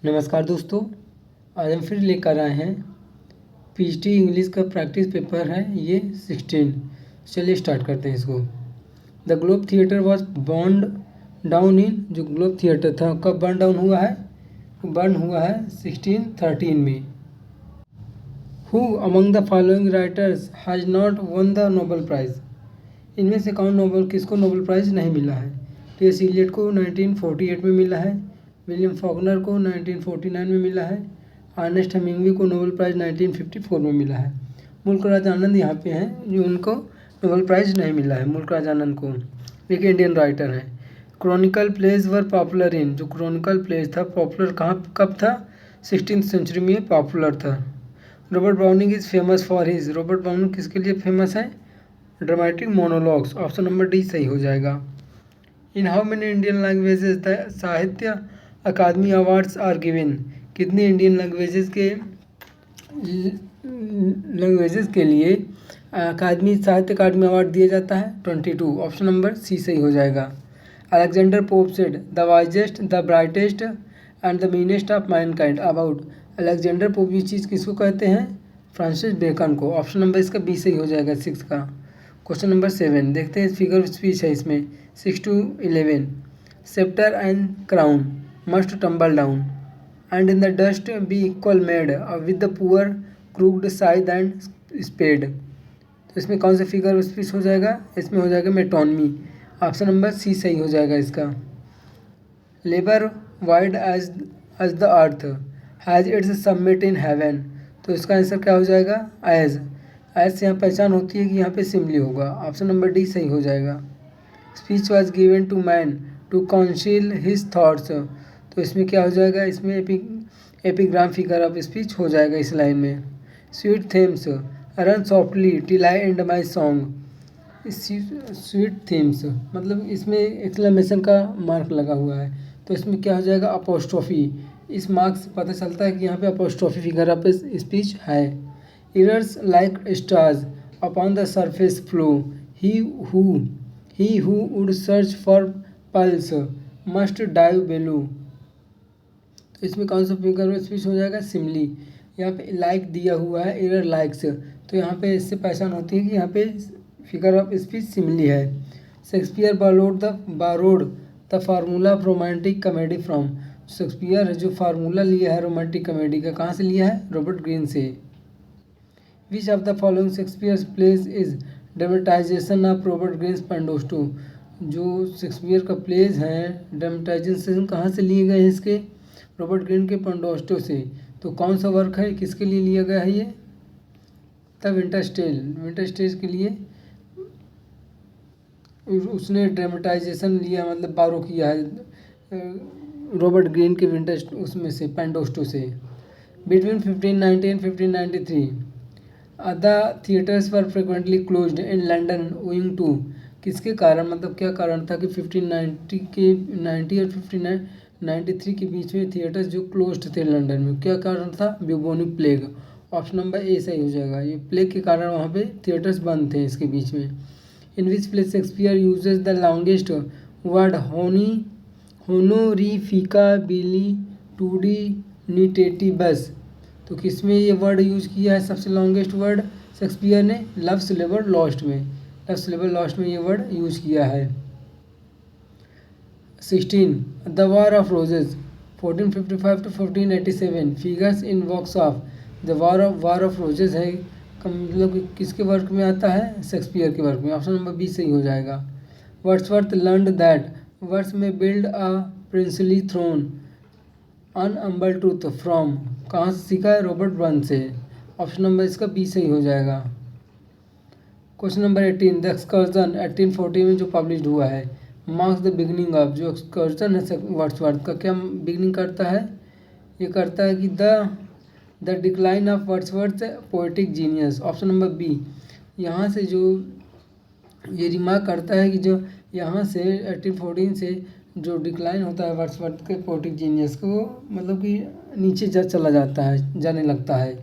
नमस्कार दोस्तों, आज हम फिर लेकर आए हैं पीएचडी इंग्लिश का प्रैक्टिस पेपर है ये 16। चलिए स्टार्ट करते हैं इसको। The globe theatre was burned down in, जो ग्लोब थिएटर था कब बर्न डाउन हुआ है? बर्न हुआ है 1613 में। Who among the following writers has not won the Nobel prize? इनमें से कौन किसको नोबेल प्राइज़ नहीं मिला है? टी.एस. इलियट को 1948 में मिला है, विलियम फॉकनर को 1949 में मिला है, अर्नेस्ट हेमिंग्वे को नोबेल प्राइज़ 1954 में मिला है। मुल्क राज आनंद यहाँ पे हैं जो उनको नोबेल प्राइज़ नहीं मिला है। मुल्क राज आनंद को एक इंडियन राइटर हैं। Chronicle plays were popular in, जो क्रॉनिकल प्लेज था पॉपुलर कब था? 16th सेंचुरी में पॉपुलर था। Robert browning is famous for his, Robert browning किसके लिए फेमस है? Dramatic monologues. Option number D सही हो जाएगा। In how many Indian languages the साहित्य अकादमी अवार्ड्स आर गिवन? कितने इंडियन लैंग्वेजेस के लिए साहित्य अकादमी अवार्ड दिया जाता है? 22। ऑप्शन नंबर सी सही हो जाएगा। Alexander pope said the wisest the brightest and the meanest of Mankind about. Alexander pope ये चीज़ किसको कहते हैं? फ्रांसिस बेकन को। ऑप्शन नंबर इसका बी सही हो जाएगा 6 का। क्वेश्चन नंबर 7 देखते हैं, फिगर स्पीच है इसमें 6 to 11। Sceptre and crown must tumble down and in the dust be equal made with the poor crooked scythe and spade. तो इसमें कौन सा फिगर स्पीच हो जाएगा? इसमें हो जाएगा मेटोनमी। ऑप्शन नंबर सी सही हो जाएगा इसका। Labour wide as the earth has its summit in heaven. तो इसका आंसर क्या हो जाएगा? एज से यहाँ पहचान होती है कि यहाँ पे सिम्बली होगा। ऑप्शन नंबर डी सही हो जाएगा। Speech was given to man to counsel his thoughts. तो इसमें क्या हो जाएगा? इसमें एपिग्राम फिगर ऑफ स्पीच हो जाएगा इस लाइन में। Sweet themes run softly till I and my song. Sweet themes मतलब इसमें एक्सक्लेमेशन का मार्क लगा हुआ है, तो इसमें क्या हो जाएगा? अपोस्ट्रोफी। इस मार्क्स से पता चलता है कि यहाँ पे अपोस्ट्रोफी फिगर ऑफ स्पीच है। Errors like stars upon the surface flow. He who would search for pearls must dive below. तो इसमें कौन सा फिगर स्पीच हो जाएगा? सिमली। यहाँ पे लाइक दिया हुआ है, एरर लाइक्स, तो यहाँ पे इससे पहचान होती है कि यहाँ पे फिगर ऑफ स्पीच सिमली है। Shakespeare borrowed the formula of romantic comedy from. Shakespeare जो फार्मूला लिया है रोमांटिक कॉमेडी का, कहाँ से लिया है? रॉबर्ट ग्रीन से। Which of the following Shakespeare's plays is dramatization of Robert Greene's Pandosto? जो शेक्सपियर का प्लेज हैं ड्रामेटाइजेशन कहाँ से लिए गए हैं? इसके रॉबर्ट ग्रीन के पंडोस्टो से। तो कौन सा वर्क है, किसके लिए लिया गया है ये? द विंटर स्टेज के लिए उसने ड्रामेटाइजेशन लिया, मतलब बारो किया है रॉबर्ट ग्रीन के विंटर उसमें से पेंडोस्टो से। Between 1590 and 1593 the theatres were frequently closed in London owing to. किसके कारण, मतलब क्या कारण था कि 1590 और 1593 के बीच में थिएटर्स जो क्लोज्ड थे लंदन में? क्या कारण था? Bubonic plague. Option number A सही हो जाएगा। ये प्लेग के कारण वहाँ पे थिएटर्स बंद थे इसके बीच में। In which place Shakespeare uses the longest word honorificabilitudinitatibus. तो किस में ये वर्ड यूज किया है सबसे लॉन्गेस्ट वर्ड शेक्सपियर ने? लव सिलेबल लॉस्ट में। लव सिलेबल लॉस्ट में ये वर्ड यूज किया है। 16 the war of roses 1455 to 1487 figures in works of. The war of roses है मतलब किसके वर्क में आता है? शेक्सपियर के वर्क में। ऑप्शन नंबर बी सही हो जाएगा। वर्ड्सवर्थ लर्नड दैट वर्ड्स में build a princely throne on humble truth from. कहाँ से सीखा है? रॉबर्ट बर्न से। ऑप्शन नंबर इसका बी सही हो जाएगा। क्वेश्चन नंबर 18 द एक्सकर्जन 1840 में जो पब्लिश हुआ है मार्क्स द बिगनिंग ऑफ। जो एक्सकर्जन है वर्ड्सवर्थ का क्या बिगनिंग करता है? ये करता है कि the decline of Wordsworth poetic genius. Option number B. यहाँ से जो ये रिमार्क करता है कि जो यहाँ से 1814 से जो डिक्लाइन होता है वर्ड्सवर्थ के पोएटिक जीनियस को, मतलब कि नीचे चला जाता है, जाने लगता है।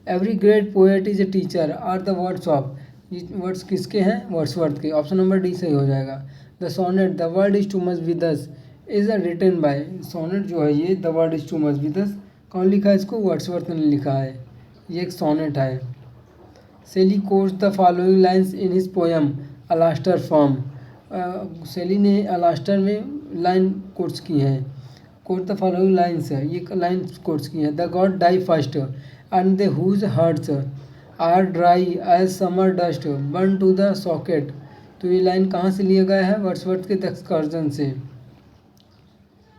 Every great poet is a teacher are the words of. ये वर्ड्स किसके हैं? वर्ड्सवर्थ के। ऑप्शन नंबर डी सही हो जाएगा। The sonnet the world is too much with us is written by, sonnet जो है ये the word is too much with us, कौन लिखा है इसको? वर्ड्सवर्थ ने लिखा है। ये एक सोनेट है। Shelley quotes the following lines in his poem Alastor from. Shelley ने अलास्टर में लाइन कोट्स की हैं। कोट द फॉलोइंग लाइन्स है, ये लाइन कोट्स की हैं। The god die first and the whose hearts are dry as summer dust burn to the socket. तो ये लाइन कहाँ से लिया गया है? वर्ड्सवर्थ के द एक्सकर्जन से।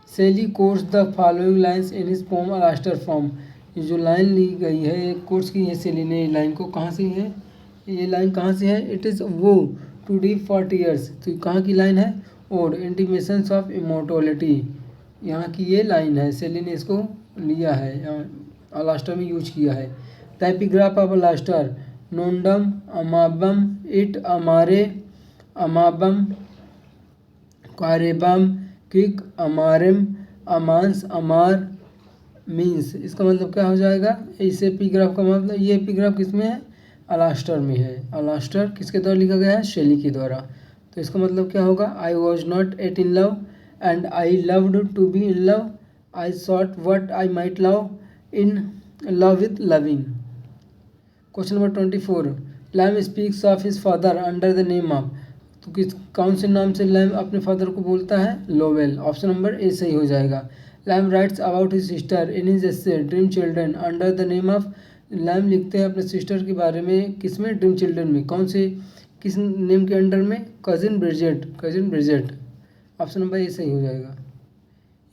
Shelley quotes the following lines in his poem Alastor from. ये जो लाइन ली गई है, कोट्स की है सेली ने, ये लाइन को कहाँ से है? ये लाइन कहाँ से है? इट इज़ वो टू डीप फॉर टीयर्स। तो ये कहाँ की लाइन है? और इंटीमेशंस ऑफ इमोर्टोलिटी, यहाँ की ये लाइन है। सेली ने इसको लिया है, अलास्टर में यूज किया है। द एपिग्राफ ऑफ अलास्टर नोंडम अमाबम इट अमारे अमाबम कारेबम किक अमारिम अमांस अमार मीन्स। इसका मतलब क्या हो जाएगा? इस एपिग्राफ का मतलब, ये एपिग्राफ किस में है? अलास्टर में है। अलास्टर किसके द्वारा लिखा गया है? शेली के द्वारा। तो इसका मतलब क्या होगा? I was not at in love and I loved to be in love, I sought what I might love in love with loving. Question number 24, Lamb speaks of his father under the name of. तो किस कौन से नाम से lamb अपने father को बोलता है? लोवेल। ऑप्शन नंबर ए सही हो जाएगा। Lamb writes about his sister in his essay dream children under the name of. Lamb लिखते हैं अपने सिस्टर के बारे में किस में? ड्रीम चिल्ड्रन में। कौन से, किस नेम के अंडर में? Cousin Bridget, cousin Bridget. Option number A सही हो जाएगा।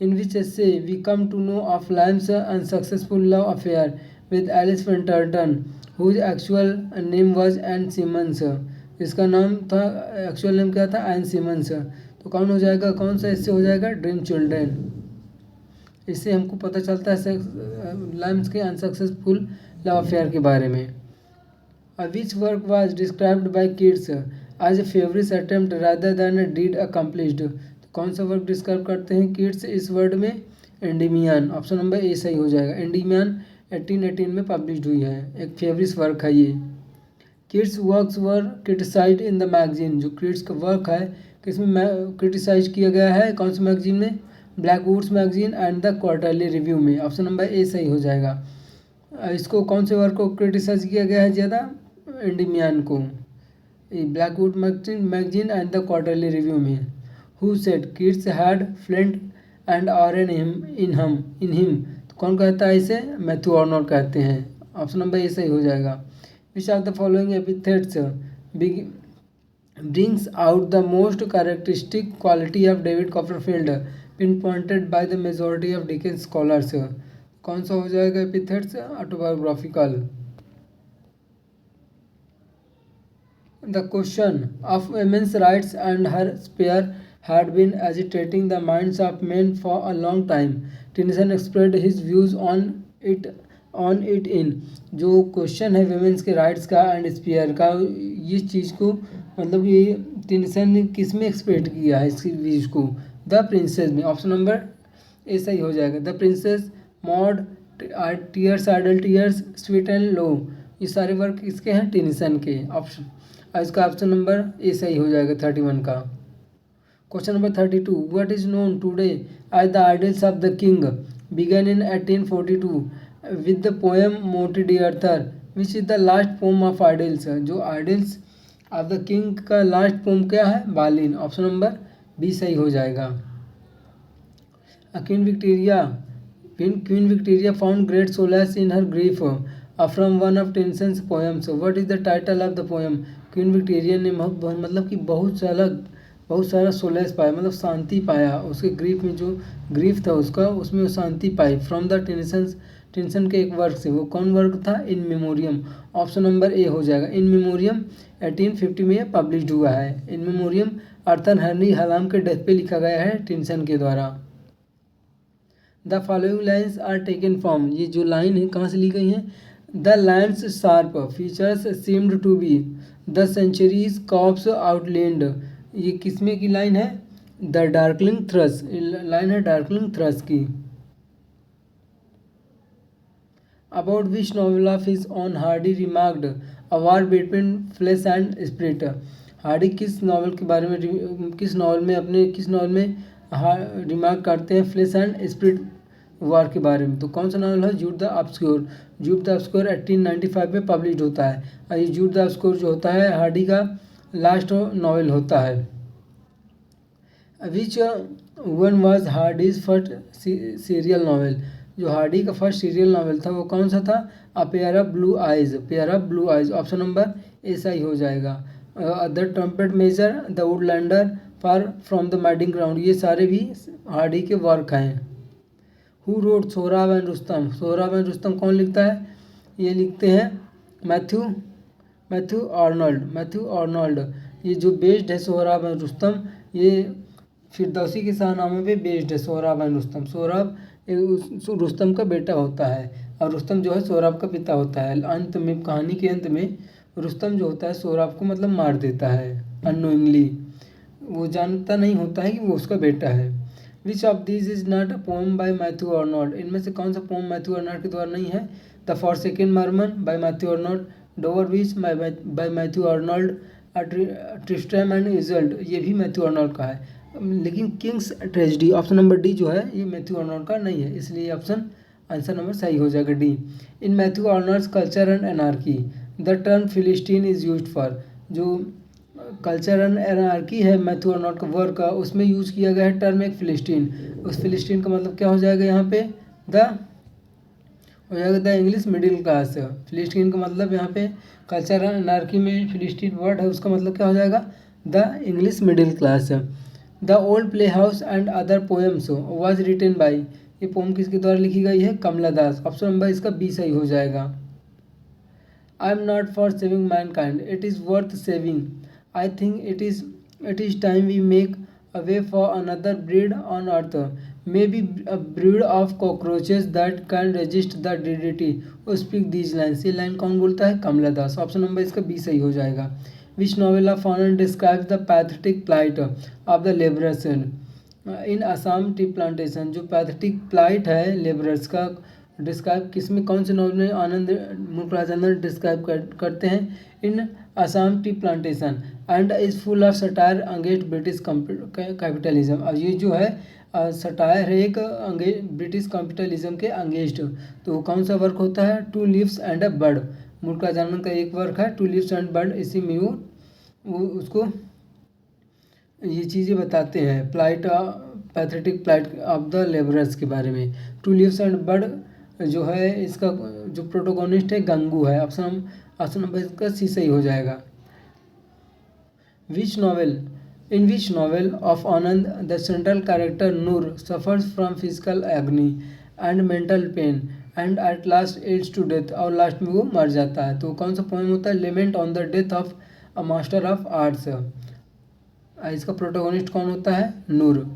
In which essay we come to know of Lamb's unsuccessful love affair with Alice Winterton whose actual name was Ann Simmons. इसका नाम था, एक्चुअल नेम क्या था? Ann Simmons. तो कौन हो जाएगा? कौन सा इससे हो जाएगा? Dream children. इससे हमको पता चलता है लैम्स के अनसक्सेसफुल लव अफेयर के बारे में। Which work was described by Keats as a favourite attempt rather than a deed accomplished. तो कौन सा वर्क डिस्क्राइब करते हैं किड्स इस वर्ड में? एंडीमियन। ऑप्शन नंबर ए सही हो जाएगा। एंडीमियन 1818 में पब्लिश हुई है, एक फेवरेट वर्क है ये। Kids works were criticised in the magazine. जो किड्स का वर्क है किसमें क्रिटिसाइज किया गया है? कौन सी मैगजीन में? Blackwood's magazine and the quarterly review में। ऑप्शन नंबर ए सही हो जाएगा। इसको कौन से वर्क को क्रिटिसाइज किया गया है ज़्यादा? एंडीमियन को, Blackwood magazine and the quarterly review में। Who said Keats had flint and iron in him. तो कौन कहता है इसे? मैथ्यू आर्नोल्ड कहते हैं। ऑप्शन नंबर ए सही हो जाएगा। Which are the following epithets brings out the most characteristic quality of David Copperfield pinpointed by the majority of Dickens scholars। कौन सा हो जाएगा epithets? Autobiographical. The question of women's rights and her sphere had been agitating the minds of men for a long time. Tennyson expressed his views on it in। जो question है women's के rights का and spear का, इस चीज़ को मतलब ये Tennyson ने किस में एक्सप्रेस किया है इसकी व्यूज को? द प्रिंसेस में। ऑप्शन नंबर ए सही हो जाएगा। The princess, Maud, tears, idle tears, sweet and low, ये सारे वर्क किसके हैं? टेनिसन के। ऑप्शन, इसका ऑप्शन नंबर ए सही हो जाएगा 31 का। Question number 32, what is known today as the Idylls of the King began in 1842 with the poem Morte d'Arthur which is the last poem of Idylls. जो Idylls of the King का last poem क्या है? Balin. Option number B सही हो जाएगा। Queen Victoria found great solace in her grief from one of Tennyson's poems. What is the title of the poem? Queen Victoria ने मतलब कि बहुत सारा सोलैस पाया, मतलब शांति पाया उसके ग्रीफ में। जो ग्रीफ था उसका, उसमें वो शांति पाई फ्रॉम द टेनिसन के एक वर्क से। वो कौन वर्क था? In memoriam. Option number A हो जाएगा। इन मेमोरियम 1850 में पब्लिश हुआ है। In memoriam Arthur Henry Hallam के डेथ पे लिखा गया है टेनिसन के द्वारा। The following lines are taken from. ये जो लाइन है कहाँ से ली गई हैं? The land's sharp features seemed to be the century's cops outland. ये किसमें की लाइन है? द डार्कलिंग थ्रस, लाइन है डार्कलिंग थ्रस की। About which novel of his own Hardy remarked a war between flesh and spirit. Hardy किस novel के बारे में, किस नॉवल में रिमार्क करते हैं फ्लेश एंड स्पिरिट वार के बारे में। तो कौन सा नावल है? जूड द ऑब्स्क्योर। जूड द ऑब्स्क्योर 1895 में पब्लिश होता है और ये जूड द ऑब्स्क्योर जो होता है हार्डी का लास्ट नॉवल होता है। Which one was Hardy's first serial novel? जो हार्डी का फर्स्ट सीरियल नॉवल था वो कौन सा था? A pair of blue eyes. Pair of blue eyes option number ऐसा ही हो जाएगा। The trumpet major, the woodlander, far from the madding ground, ये सारे भी हार्डी के वर्क हैं। Who wrote Sohrab and Rustum? Sohrab and Rustum कौन लिखता है? ये लिखते हैं मैथ्यू आर्नल्ड। ये जो बेस्ड है सोहराब एंड रुस्तम, ये फिरदौसी के शाहनामे पे बेस्ड है। सोहराब एंड रुस्तम, सोहराब रुस्तम का बेटा होता है और रुस्तम जो है सोहराब का पिता होता है। अंत में, कहानी के अंत में रुस्तम जो होता है सोहराब को मतलब मार देता है अननोइंगली। वो जानता नहीं होता है कि वो उसका बेटा है। Which of this is not a poem bye Matthew Arnold? इनमें से कौन सा पोम मैथ्यू आर्नल्ड के द्वारा नहीं है? The forsaken merman by Matthew Arnold, Dover beach by Matthew Arnold, Tristram and Iseult ये भी मैथ्यू आर्नल्ड का है। लेकिन king's tragedy option number D जो है ये मैथ्यू आर्नल्ड का नहीं है, इसलिए ऑप्शन आंसर नंबर सही हो जाएगा D. In Matthew Arnold's culture and anarchy the term philistine is used for. जो कल्चर एंड एनार्की है मैथ्यू आर्नल्ड का वर्क का, उसमें यूज किया गया है टर्म एक फिलिस्टीन। उस फिलिस्टीन का मतलब क्या हो जाएगा यहाँ पे? हो जाएगा द इंग्लिश मिडिल क्लास। फिलिस्टीन का मतलब यहाँ पे कल्चर एंड एनार्की में फिलिस्टीन वर्ड है, उसका मतलब क्या हो जाएगा? The English middle class. The old playhouse and other poems was written by. ये पोम किसके द्वारा लिखी गई है? कमला दास। ऑप्शन नंबर इसका बी सही हो जाएगा। I am not for saving mankind, it is worth saving. I think it is time we make a way for another breed on earth, may be a breed of cockroaches that can resist the DDT speak these lines. ये line कौन बोलता है? Kamala Das. Option number इसका B सही हो जाएगा। Which novel of Anand describes the pathetic plight of the laborers in Assam tea plantation? जो pathetic plight है लेबरर्स का डिस्क्राइब किसमें, कौन से नॉवल में आनंद मुकुलराज आनंद डिस्क्राइब करते हैं? In Assam tea plantation and is full of satire against British capitalism. अब ये जो है सटायर है एक ब्रिटिश कैपिटलिज्म के अगेंस्ट। तो कौन सा वर्क होता है? Two leaves and a bird. Mulkraj Anand का एक वर्क है टू लीव्स एंड बर्ड। इसी में वो उसको ये चीज़ें बताते हैं plight pathetic plight of the labourers के बारे में। टू लीव्स एंड बर्ड जो है इसका जो प्रोटोगोनिस्ट है गंगू है। ऑप्शन नंबर इसका सी सही हो जाएगा। In which novel of Anand the central character Noor suffers from physical agony and mental pain and at last leads to death, और लास्ट में वो मर जाता है। तो कौन सा पोएम होता है? Lament on the death of a master of arts. इसका प्रोटोगोनिस्ट कौन होता है? Noor.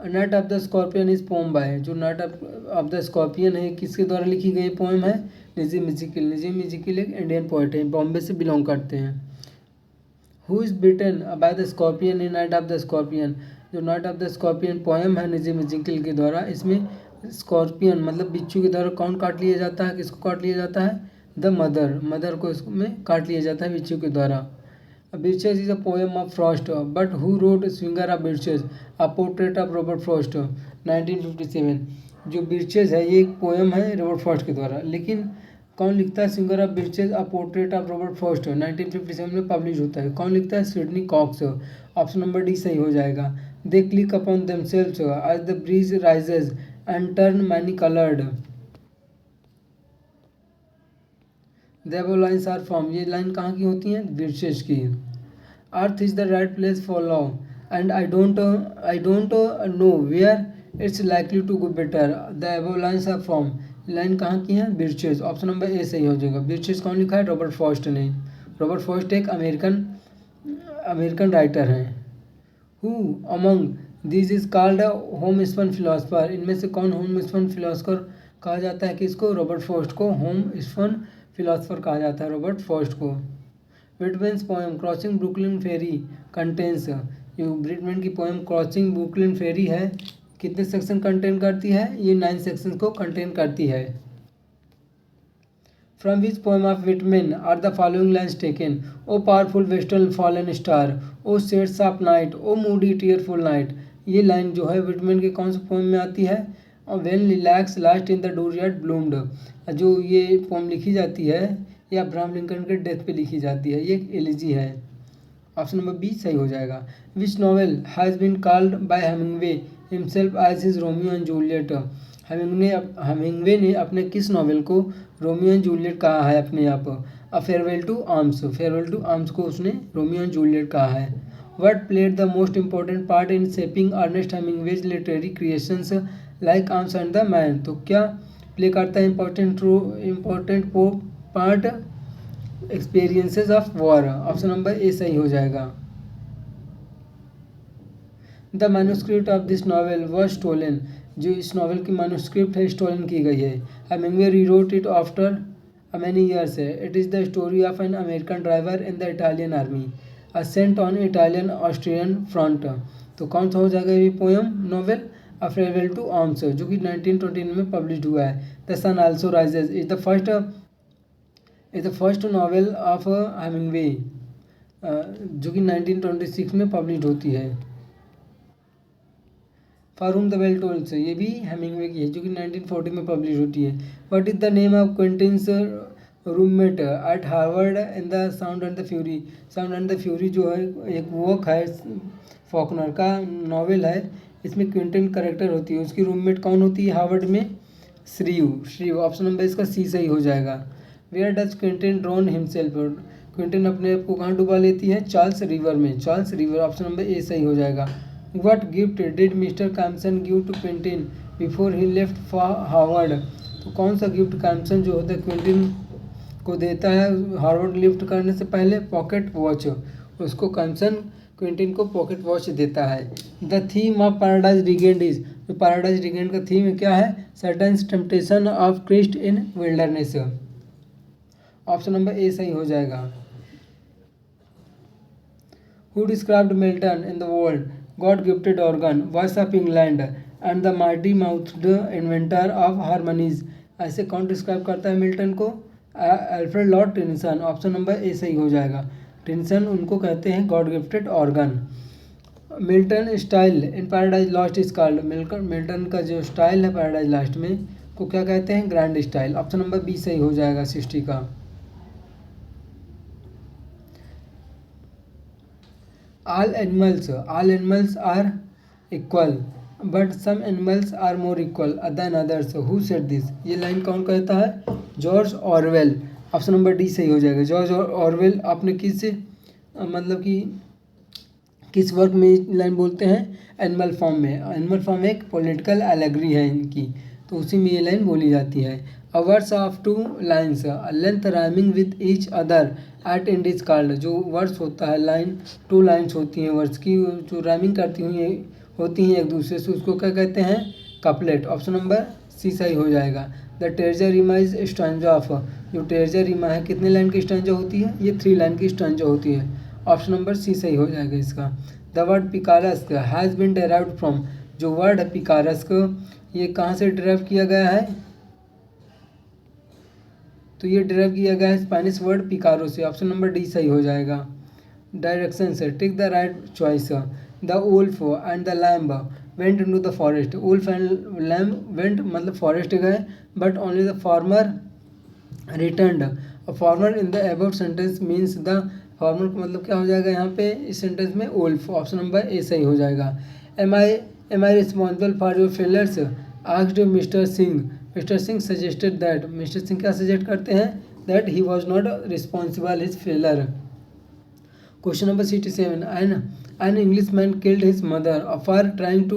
Night of the scorpion is poem by. जो नाइट ऑफ द स्कॉर्पियन है किसके द्वारा लिखी गई पोएम है? नजीम इज़ेकियल। नजीम इज़ेकियल एक इंडियन पोइट है, बॉम्बे से बिलोंग करते हैं। Who is bitten by the scorpion in night of the scorpion? जो night of the scorpion poem है नजीम इज़ेकियल के द्वारा, इसमें स्कॉर्पियन मतलब बिच्छू के द्वारा कौन काट लिया जाता है? किसको काट लिया जाता है? द मदर को इसमें काट लिया जाता है बिच्छू के द्वारा। Birches is a poem of Frost, but who wrote Swinger of Birches, a portrait of Robert Frost, 1957। जो बिर्चेज है ये एक पोएम है रॉबर्ट फ्रॉस्ट के द्वारा, लेकिन कौन लिखता है? Singer of birches a portrait of Robert Frost 1957 में पब्लिश होता है। कौन लिखता है? Sidney Cox. Option number D सही हो जाएगा। They click upon themselves as the breeze rises and turn many coloured, देवो लाइन्स आर फ्रॉम। ये लाइन कहाँ की होती हैं? बिर्चेज की। Earth is the right place for love and I don't know where it's likely to go better, the एबो lines are from. Line कहाँ की है? बिर्चेज। ऑप्शन नंबर ए सही हो जाएगा। बिर्चेज कौन लिखा है? रॉबर्ट फ्रॉस्ट ने। रॉबर्ट फ्रॉस्ट एक अमेरिकन राइटर हैं। Who among this is called homespun philosopher? इनमें से कौन होम स्पन फिलोसफर कहा जाता है? किसको? रॉबर्ट फ्रॉस्ट को होम स्पन फिलोसफर कहा जाता है, रॉबर्ट फ्रॉस्ट को। व्हिटमैन्स पोएम क्रॉसिंग ब्रुकलिन फेरी कंटेन्स। जो व्हिटमैन की पोएम क्रॉसिंग ब्रुकलिन फेरी है कितने सेक्शन कंटेन करती है? ये 9 सेक्शन को कंटेन करती है। From which poem of Whitman are the following lines taken? O powerful western fallen star O shades of night, O moody tearful night. ये लाइन जो है विटमैन के कौन से पोएम में आती है? और when lilacs last in the dooryard bloomed, जो ये पोएम लिखी जाती है ये अब्राहम लिंकन के डेथ पे लिखी जाती है, ये एक एलिजी है। ऑप्शन नंबर बी सही हो जाएगा। Which novel has been called by Hemingway himself as his Romeo and Juliet, Hemingway ने अपने किस नॉवेल को रोमियो एंड जूलियट कहा है अपने आप? A farewell to arms, farewell to arms को उसने रोमियो एंड जूलियट कहा है। What played the most important part in shaping Ernest Hemingway's literary creations like arms and the man, तो क्या प्ले करता है important part? Experiences of war. Option number A सही हो जाएगा। The manuscript of this novel was stolen, जो इस novel की मैन्युस्क्रिप्ट है स्टोलन की गई है। Hemingway rewrote it after many years है। It is the story of an American driver in the Italian army ascent on Italian Austrian front, तो कौन सा हो जाएगा ये poem novel? A farewell to arms, जो कि 1929 में पब्लिश हुआ है। The sun also rises is the first novel of Hemingway, जो कि 1926 में पब्लिश होती है। For whom the bell tolls, ये भी हेमिंगवे की है, जो कि 1940 में पब्लिश होती है। What is the name of Quentin's roommate at Harvard in the sound and the fury, sound and the fury जो है एक वर्क है फॉकनर का नॉवेल है, इसमें क्विंटिन करेक्टर होती है, उसकी रूममेट कौन होती है हार्वर्ड में? श्रीव। ऑप्शन नंबर इसका सी सही हो जाएगा। Where does Quentin drown himself, Quentin अपने आप को कहाँ डुबा लेती है? चार्ल्स रिवर में, Charles river. Option number A सही हो जाएगा। What gift did mister Compson give to Quentin before he left for Harvard, तो कौन सा गिफ्ट कैम्सन जो होता है क्विंटिन को देता है हार्वर्ड लिफ्ट करने से पहले? पॉकेट वॉच, उसको कैम्सन क्विंटिन को पॉकेट वॉच देता है। The theme of paradise regained is, तो पैराडाइज रिगेंड का थीम क्या है? Satan's temptation of Christ in wilderness. Option number A सही हो जाएगा। Who described Milton in the world God gifted organ, voice of England and the mighty mouthed inventor of harmonies, ऐसे कौन describe करता है मिल्टन को? Alfred Lord Tennyson. Option number A सही हो जाएगा। टेनिसन उनको कहते हैं God gifted organ. Milton style in paradise lost is called, Milton का जो स्टाइल है पैराडाइज लॉस्ट में को क्या कहते हैं? Grand style. Option number B सही हो जाएगा 60 का। All animals are equal, but some animals are more equal than others. Who said this? ये लाइन कौन कहता है? George Orwell. Option number D सही हो जाएगा। जॉर्ज ऑरवेल आपने किस मतलब कि किस वर्क में लाइन बोलते हैं? एनिमल फॉर्म में। एनिमल फॉर्म एक पॉलिटिकल एलेगरी है इनकी, तो उसी में ये लाइन बोली जाती है। अ words of two lines length rhyming with each other at and is called, जो वर्ड्स होता है लाइन, टू लाइन्स होती हैं वर्ड्स की जो राइमिंग करती हुई होती हैं एक दूसरे से, उसको क्या कहते हैं? कपलेट। ऑप्शन नंबर सी सही हो जाएगा। The terza rima is stanza of, जो टेर्जा रिमा है कितने लाइन की स्टैंजा होती है? ये 3 लाइन की स्टैंजा होती है। ऑप्शन नंबर सी सही हो जाएगा इसका। The word picaresque has been derived from, जो वर्ड है पिकारस्क ये कहाँ से डेराइव किया गया है? तो ये डेराइव किया गया है स्पेनिश वर्ड पिकारो से। ऑप्शन नंबर डी सही हो जाएगा। डायरेक्शन से tick the right choice. The wolf and the lamb went into the forest, wolf and lamb went मतलब फॉरेस्ट गए, but only the farmer returned. A farmer in the above sentence means the farmer का मतलब क्या हो जाएगा यहाँ पे इस सेंटेंस में? वुल्फ। ऑप्शन नंबर ए सही हो जाएगा। Am I responsible for your failures asked mister Singh, mister Singh suggested that, mister Singh क्या सजेस्ट करते हैं? That he was not responsible his failure. Question number 67, an English man killed his mother for trying to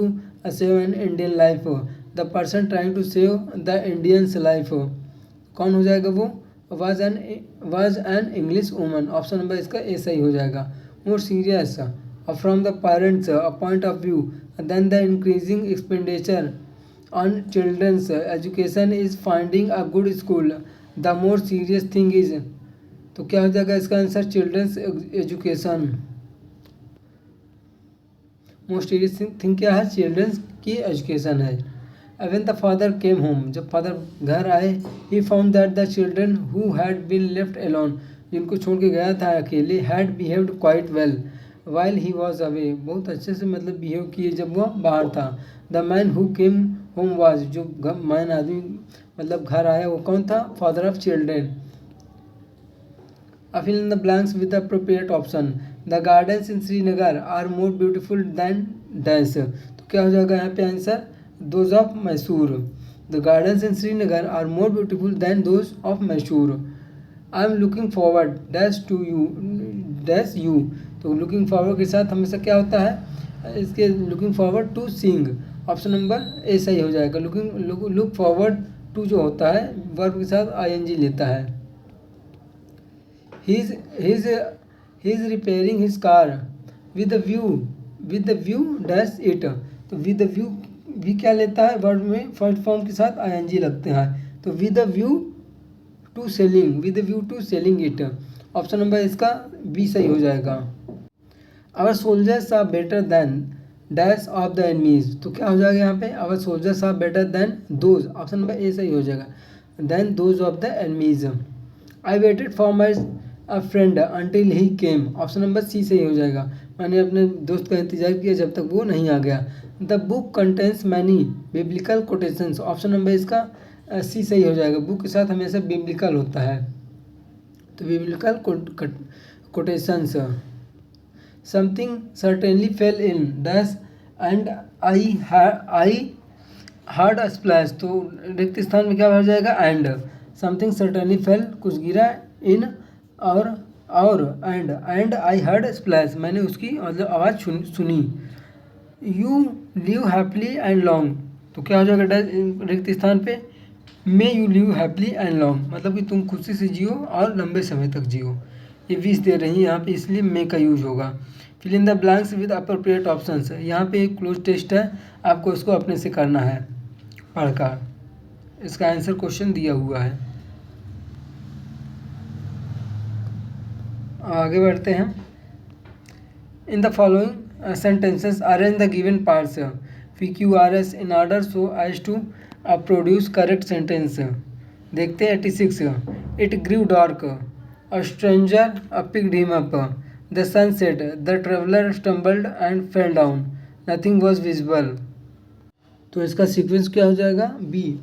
save an Indian life, the person trying to save the Indians life, कौन हो जाएगा वो? Was an English woman. Option number इसका A सही हो जाएगा। More serious from the parents point of view then the increasing expenditure on children's education is finding a good school, the more serious thing is, तो क्या हो जाएगा इसका answer? Children's education. Most serious thing क्या है? Children's की education है। When the father came home, जब फादर घर आए, he found that the children who had been left alone, जिनको छोड़ के गया था अकेले, had behaved quite well, while he was away, बहुत अच्छे से मतलब बिहेव किए जब वह बाहर था। The man who came home was, जो मैन आदमी मतलब घर आया वो कौन था, father of children. Fill in the blanks with the appropriate option. The gardens in Srinagar are more beautiful than dash, तो क्या हो जाएगा यहाँ पे answer, those of Mysore. The gardens in Srinagar are more beautiful than those of Mysore. I am looking forward dash to you dash you, तो looking forward के साथ हमेशा क्या होता है, इसके looking forward to sing, option number A सही हो जाएगा। लुक फॉरवर्ड टू जो होता है वर्ब के साथ आईएनजी लेता है। he is repairing his car with the view dash it, तो with the view भी क्या लेता है, वर्ड में फर्स्ट फॉर्म के साथ आईएनजी लगते हैं, तो with the view to selling it, option number इसका बी सही हो जाएगा। Our soldiers are better than dash of the enemies, तो क्या हो जाएगा यहाँ पे, our soldiers are better than those, option number A सही हो जाएगा, than those of the enemies. I waited for my a friend until he came, option number C सही हो जाएगा, मैंने अपने दोस्त का इंतजार किया जब तक वो नहीं आ गया। The book contains many biblical quotations, option number इसका सी सही हो जाएगा, बुक के साथ हमेशा बिब्लिकल होता है, तो biblical quotations. Something certainly fail in dash and I hard splash, तो रिक्त स्थान में क्या हो जाएगा, एंड। समथिंग सर्टेनली फेल, कुछ गिरा, इन और एंड आई हर्ड स्प्लैश, मैंने उसकी मतलब आवाज़ सुनी। You live happily and long, तो क्या हो जाएगा रिक्त स्थान पे, may you live happily and long, मतलब कि तुम खुशी से जियो और लंबे समय तक जियो, ये विश दे रही है यहाँ पे, इसलिए मे का यूज होगा। Fill in the blanks with appropriate options, यहाँ पे एक क्लोज टेस्ट है, आपको इसको अपने से करना है पढ़कर, इसका आंसर क्वेश्चन दिया हुआ है। आगे बढ़ते हैं। In the following sentences arrange the given parts PQRS in order so as to produce correct sentence. देखते हैं 86। It grew dark, a stranger picked him up, the sun set, the traveller stumbled and fell down, nothing was visible, तो इसका sequence क्या हो जाएगा, B.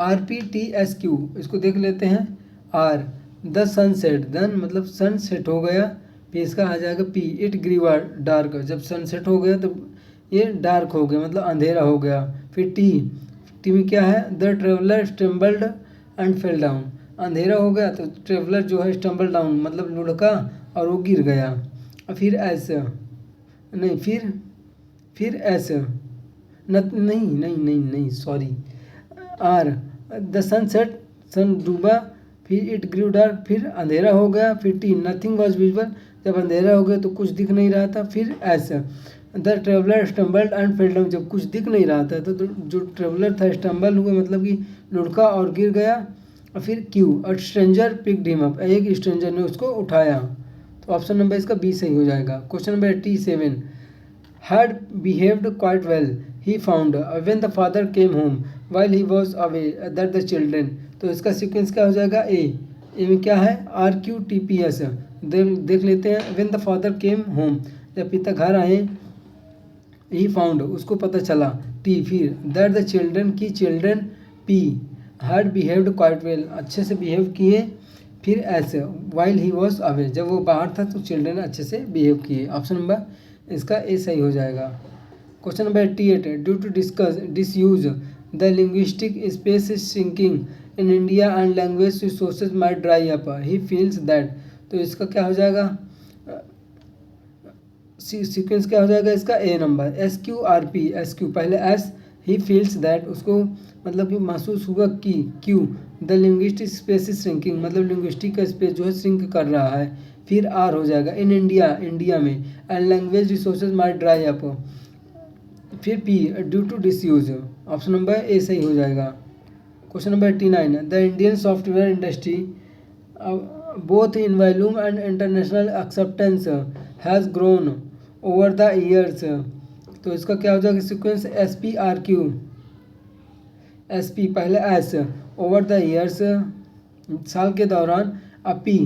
RPTSQ, इसको देख लेते हैं। आर द सन सेट, देन मतलब सन सेट हो गया, फिर इसका आ जाएगा पी। इट ग्रीव डार्क, जब सन सेट हो गया तो ये डार्क हो गया मतलब अंधेरा हो गया। फिर टी में क्या है, the traveller stumbled and fell down, अंधेरा हो गया तो ट्रेवलर जो है स्टम्बल डाउन मतलब लुढ़का और वो गिर गया। और फिर ऐसे नहीं, फिर ऐसे नहीं sorry, R the sun set, sun डूबा, फिर इट ग्रीव डार्क, फिर अंधेरा हो गया, फिर टी नथिंग वॉज विजिबल, जब अंधेरा हो गया तो कुछ दिख नहीं रहा था, फिर ऐसे the traveller stumbled and fell down, जब कुछ दिख नहीं रहा था तो जो ट्रेवलर था स्टम्बल हुआ मतलब कि लुढ़का और गिर गया। और फिर क्यू, अ स्ट्रेंजर पिक्ड हिम अप, एक स्ट्रेंजर ने उसको उठाया, तो ऑप्शन नंबर इसका बी सही हो जाएगा। Question number 87। Had behaved quite well he found when the father came home while he was away that the children, तो इसका सीक्वेंस क्या हो जाएगा, ए में क्या है, RQTPS, देख लेते हैं। When the father came home, जब पिता घर आए, ही फाउंड उसको पता चला, टी, फिर दैट द चिल्ड्रन की children, P had behaved quite well, अच्छे से बिहेव किए, फिर ऐसे वाइल ही वॉज अवे, जब वो बाहर था तो चिल्ड्रन अच्छे से बिहेव किए, ऑप्शन नंबर इसका ए सही हो जाएगा। Question number 88। Due to disuse the linguistic space is shrinking in India and language resources might dry up, he feels that, तो इसका क्या हो जाएगा, सीक्वेंस क्या हो जाएगा इसका, ए नंबर। SQRP, पहले एस, ही फील्स दैट, उसको मतलब कि महसूस हुआ कि, Q the linguistic space is shrinking, मतलब लिंग्विस्टिक का स्पेस जो है श्रिंक कर रहा है, फिर आर हो जाएगा, इन इंडिया में, and language resources might dry up, फिर P due to disuse, option number A सही हो जाएगा। Question number 89। The Indian software industry both in volume and international acceptance has grown over the years, तो इसका क्या हो जाएगा सीक्वेंस, SP पहले एस, ओवर द ईयर्स साल के दौरान, P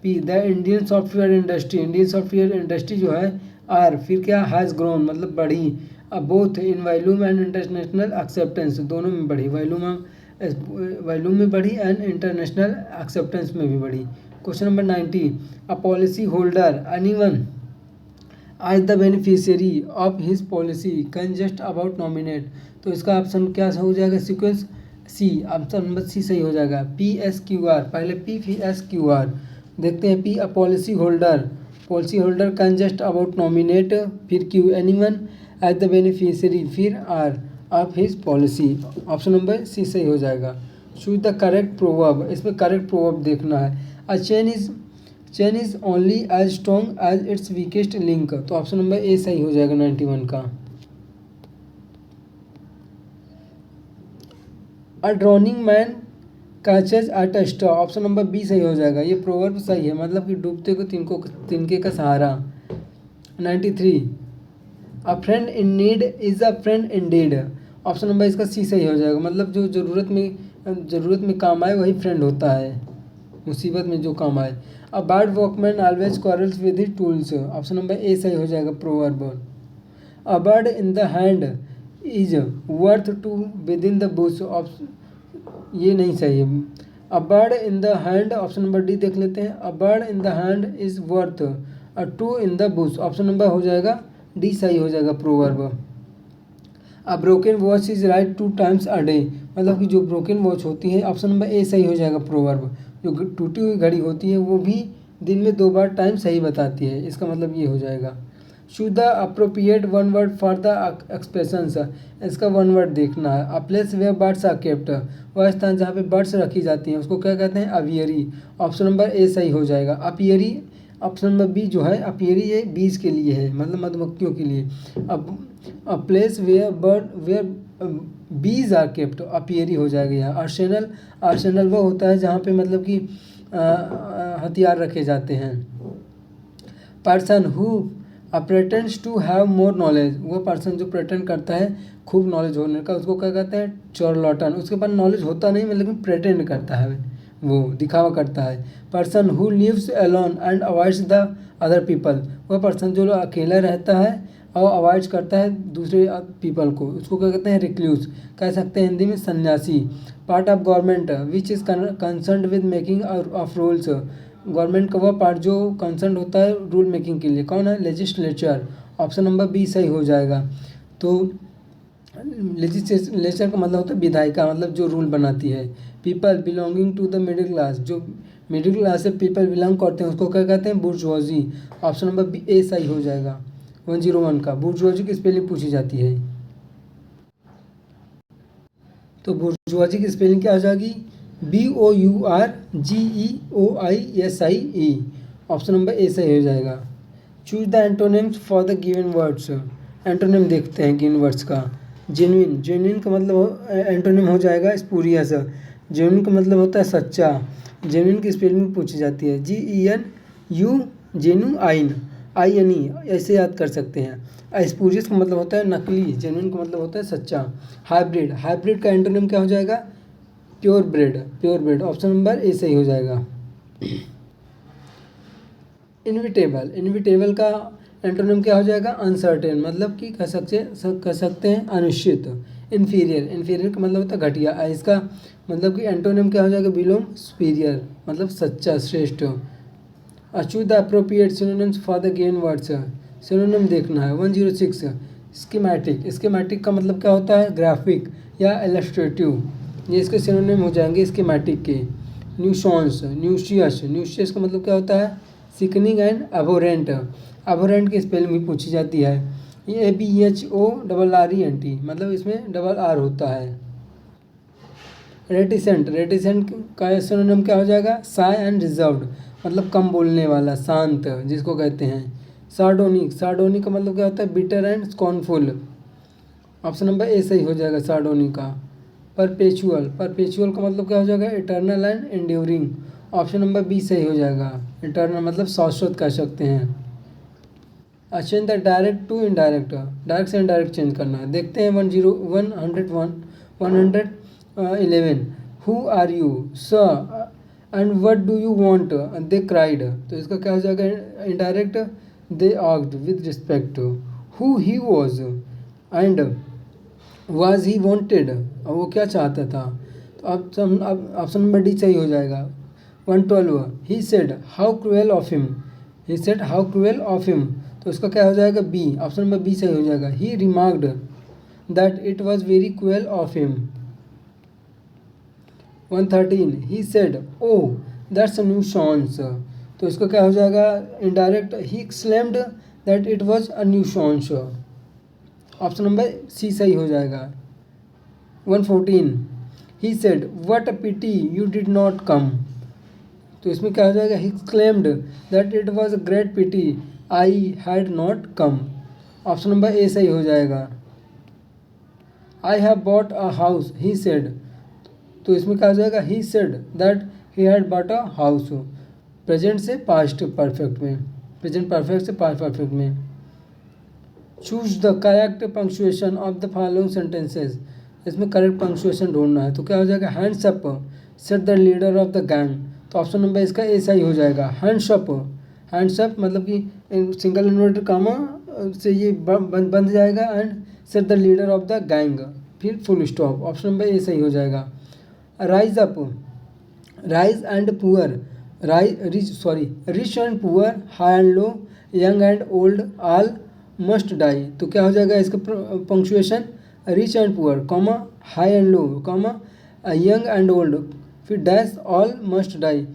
P the Indian software industry, Indian software industry जो है। आर फिर क्या, हैज़ ग्रोन मतलब बढ़ी। अब both in volume and international acceptance, दोनों में बढ़ी, वॉल्यूम में बढ़ी एंड इंटरनेशनल एक्सेप्टेंस में भी बढ़ी। Question number 90, a policy holder anyone as the beneficiary of his policy can just about nominate, तो इसका ऑप्शन क्या हो जाएगा, sequence C, option number C सही हो जाएगा। पी एस क्यू आर, पहले पी फिर एस क्यू आर। देखते हैं P, a policy holder can just about nominate, फिर Q anyone as the beneficiary, फिर R of his policy, option number C सही हो जाएगा। चूज द करेक्ट प्रोवर्ब, इसमें करेक्ट प्रोवर्ब देखना है। A chain is only as strong as its weakest link, तो option number A सही हो जाएगा 91 का। A drowning man catches at a straw, option number B सही हो जाएगा। ये प्रोवर्ब सही है, मतलब कि डूबते को तिनके का सहारा। 93, अ friend in need is a friend Indeed, option number इसका सी सही हो जाएगा। मतलब जो ज़रूरत में काम आए वही फ्रेंड होता है, मुसीबत में जो काम आए। A bad workman always quarrels with his tools, option number A सही हो जाएगा proverb. A bird in the hand is worth two with in the bush, ये नहीं सही है। A bird in the hand, option number D देख लेते हैं। A bird in the hand is worth a two in the bush, option number हो जाएगा D सही हो जाएगा proverb. A broken watch is right 2 times a day, मतलब कि जो ब्रोकन वॉच होती है, ऑप्शन नंबर ए सही हो जाएगा प्रोवर्ब। जो टूटी हुई घड़ी होती है वो भी दिन में 2 बार टाइम सही बताती है, इसका मतलब ये हो जाएगा। Choose the appropriate one word for the expressions, इसका वन वर्ड देखना है। A place where birds are kept, वह स्थान जहाँ पे बर्ड्स रखी जाती हैं उसको क्या कहते हैं, अवियरी, ऑप्शन नंबर ए सही हो जाएगा। अपियरी, ऑप्शन नंबर बी जो है अपियरी, ये बीज के लिए है, मतलब मधुमक्खियों के लिए। अब अ place where bees are kept, अपियरी हो जाएगा यहाँ। आर्सेनल वो होता है जहाँ पे मतलब कि हथियार रखे जाते हैं। Person who pretends to have more knowledge, वो पर्सन जो प्रेटेंड करता है खूब नॉलेज होने का, उसको क्या कहते हैं, चार्लाटन। उसके पास नॉलेज होता नहीं है लेकिन प्रेटेंड करता है, वो दिखावा करता है। Person who lives alone and avoids the other people, वह पर्सन जो अकेला रहता है और अवॉइड करता है दूसरे पीपल को, उसको क्या कहते हैं, रिक्लूस कह सकते हैं हिंदी में, सन्यासी। Part of government which is concerned with making of rules, government का वह पार्ट जो कंसर्न होता है रूल मेकिंग के लिए, कौन है, लेजिस्लेचर, ऑप्शन नंबर बी सही हो जाएगा। तो लेजिस्लेचर का मतलब होता है विधायिका, मतलब जो रूल बनाती है। People belonging to the middle class, जो मिडिल क्लास से पीपल बिलोंग करते हैं उसको क्या कहते हैं, bourgeoisie, option number B A सही हो जाएगा। 101 का बुर्जुआजी की स्पेलिंग पूछी जाती है, तो बुर्जुआजी की स्पेलिंग क्या हो जाएगी, BOURGEOISIE, ऑप्शन नंबर ए सही हो जाएगा। Choose the antonyms for the given words, antonym देखते हैं गिवन वर्ड्स का। जेन्युइन का मतलब एंटोनिम हो जाएगा स्पूरियस, जेन्युइन का मतलब होता है सच्चा, जेन्युइन की स्पेलिंग पूछी जाती है, GENU, जेन्युइन, INE, ऐसे याद कर सकते हैं। स्पूरियस का मतलब होता है नकली, जेन्युइन का मतलब होता है सच्चा। हाइब्रिड का एंटोनिम क्या हो जाएगा, pure bread, option number A सही हो जाएगा। इनविटेबल का एंटोनिम क्या हो जाएगा, अनसर्टेन, मतलब कि कह सकते हैं अनिश्चित। इन्फीरियर का मतलब होता है घटिया, इसका मतलब कि एंटोनिम क्या हो जाएगा, बिलोंग, सुपीरियर, मतलब सच्चा, श्रेष्ठ। Choose the appropriate synonyms for the given words, synonym देखना है। 106 स्कीमेटिक का मतलब क्या होता है, ग्राफिक या इलस्ट्रेटिव, ये इसके सिनोनिम हो जाएंगे स्कीमेटिक के। न्यूशियस का मतलब क्या होता है, सिकनिंग एंड अबोरेंट की स्पेलिंग भी पूछी जाती है। ये ABHORRENT, मतलब इसमें डबल आर होता है। रेटिसेंट का सिनोनिम क्या हो जाएगा, शाय एंड रिजर्व्ड, मतलब कम बोलने वाला, शांत जिसको कहते हैं। सार्डोनिक का मतलब क्या होता है, bitter and scornful, option number A सही हो जाएगा सार्डोनिक का। परपेचुअल का मतलब क्या हो जाएगा, eternal and enduring, option number B सही हो जाएगा। इटर्नल मतलब शाश्वत कह सकते हैं। Change the direct to indirect, direct से इनडायरेक्ट चेंज करना है। देखते हैं 111 who are you sir and what do you want they cried, तो इसका क्या हो जाएगा indirect, they asked with respect who he was and was he wanted, और वो क्या चाहता था। तो अब ऑप्शन नंबर डी सही हो जाएगा। 112 he said how cruel of him, he said how cruel of him, तो इसका क्या हो जाएगा बी, ऑप्शन नंबर बी सही हो जाएगा। He remarked that it was very cruel of him. 113 he said oh that's a nuisance, तो इसका क्या हो जाएगा indirect, he exclaimed that it was a nuisance, option number C सही हो जाएगा। 114 he said what a pity you did not come, तो इसमें क्या हो जाएगा he claimed that it was a great pity I had not come, option number A सही हो जाएगा। I have bought a house he said, तो इसमें क्या हो जाएगा he said that he had bought a house, present से past perfect में, प्रेजेंट परफेक्ट से पास्ट परफेक्ट में। Choose the correct punctuation of the following sentences, इसमें करेक्ट पंक्चुएशन ढूंढना है, तो क्या हो जाएगा hands up set the leader of the gang, तो ऑप्शन नंबर इसका ए सही हो जाएगा। हैंड्स अप मतलब कि सिंगल इन्वर्टेड कामा से ये बंध जाएगा, and set the leader of the gang, फिर full stop, option number A सही हो जाएगा। Rise up, rise and poor, rich and poor, high and low, young and old all must die, तो क्या हो जाएगा इसका punctuation rich and poor comma high and low comma young and old, फिर dash all must die,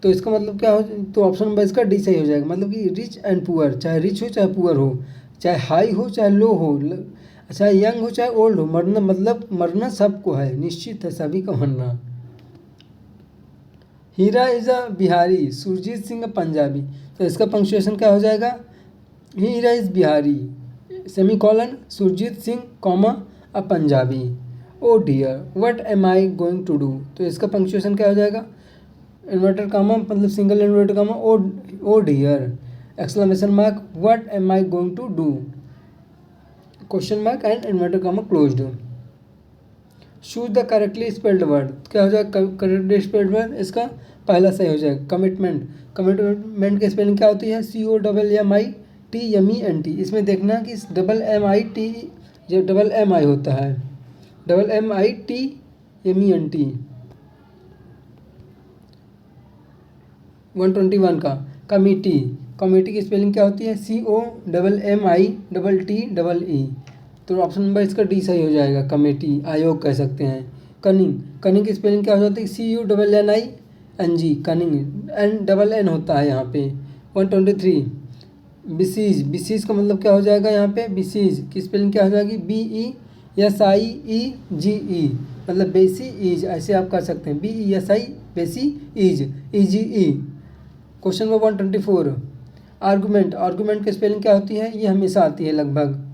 तो इसका मतलब क्या हो, तो ऑप्शन नंबर इसका डी सही हो जाएगा। मतलब कि रिच एंड पुअर, चाहे रिच हो चाहे पुअर हो, चाहे हाई हो चाहे लो हो, चाहे यंग हो चाहे ओल्ड हो, मरना मतलब मरना सबको है, निश्चित है सभी का मरना। हीरा इज़ अ बिहारी, सुरजीत सिंह पंजाबी, तो इसका पंक्चुएशन क्या हो जाएगा Heera is Bihari semicolon Surjit Singh comma a Punjabi. O dear what am I going to do, तो इसका पंक्चुएशन क्या हो जाएगा इन्वर्टेड कामा मतलब single inverted comma O dear exclamation mark what am I going to do, question mark and inverted comma closed. Choose the correctly spelled word, क्या हो जाएगा correctly spelled word, इसका पहला सही हो जाएगा कमिटमेंट, कमिटमेंट की स्पेलिंग क्या होती है COMMITMENT, इसमें देखना कि MIT जो MI होता है MITMENT। 121 का कमिटी, कमिटी की स्पेलिंग क्या होती है COMMITTEE, तो ऑप्शन नंबर इसका डी सही हो जाएगा, कमेटी आयोग कह सकते हैं। कनिंग, कनिंग की स्पेलिंग क्या हो जाती है CUNNING, कनिंग N होता है यहाँ पे। 123 बिसीज, बिसीज का मतलब क्या हो जाएगा यहाँ पे बिसीज की स्पेलिंग क्या हो जाएगी BESIEGE, मतलब बेसी ईज, ऐसे आप कर सकते हैं BESI besiege EGE। Question number 124 argument, argument की स्पेलिंग क्या होती है, ये हमेशा आती है लगभग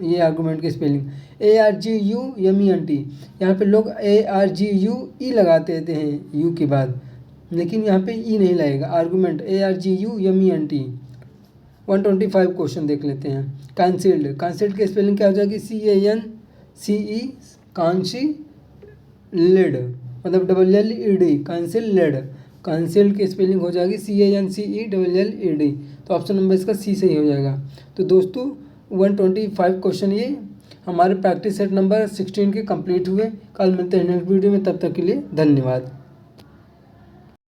ये आर्गूमेंट की स्पेलिंग ARGUMENT, यहाँ पे लोग ARGUE लगाते हैं यू के बाद, लेकिन यहाँ पे ई नहीं लगेगा, आर्गूमेंट ARGUMENT। 125 क्वेश्चन देख लेते हैं। कैंसिल्ड, कैंसिल्ड की स्पेलिंग क्या हो जाएगी CANCE कांसीलेड, मतलब LLED कैंसिलेड, कैंसिल्ड की स्पेलिंग हो जाएगी CANCELLED, तो ऑप्शन नंबर इसका सी सही हो जाएगा। तो दोस्तों 125 क्वेश्चन ये हमारे प्रैक्टिस सेट नंबर 16 के कंप्लीट हुए। कल मिलते हैं नेक्स्ट वीडियो में, तब तक के लिए धन्यवाद।